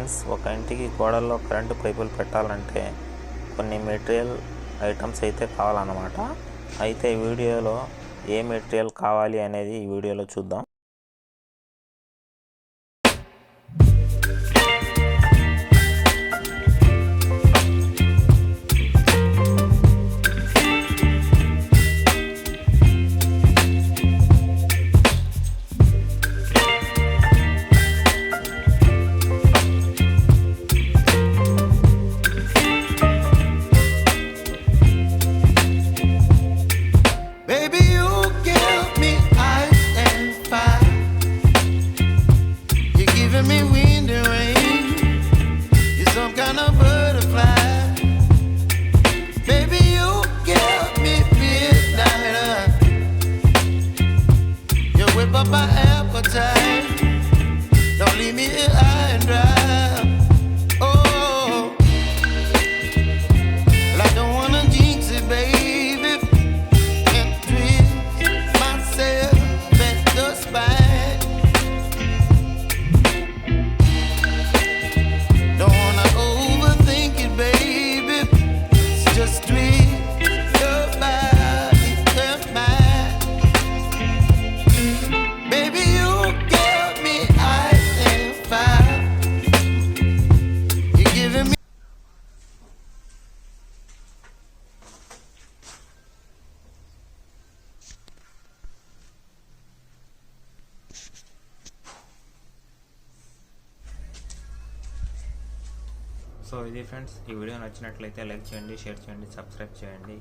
Friends, ఒక ఇంటికి గోడల్లో current పైపులు పెట్టాలంటే కొన్ని మెటీరియల్ ఐటమ్స్ అయితే కావాలన్నమాట. అయితే ఈ వీడియోలో ఏ మెటీరియల్ కావాలి అనేది ఈ వీడియోలో చూద్దాం. My appetite, don't leave me here high and dry. Oh, well, I don't wanna jinx it, baby, and twist myself at the spine. Don't wanna overthink it, baby, it's just twist your body and mine. Baby, you give me ice and fire. You're giving me. So ఇది friends, ఈ video నచ్చినట్లయితే like చేయండి, share చేయండి, subscribe చేయండి.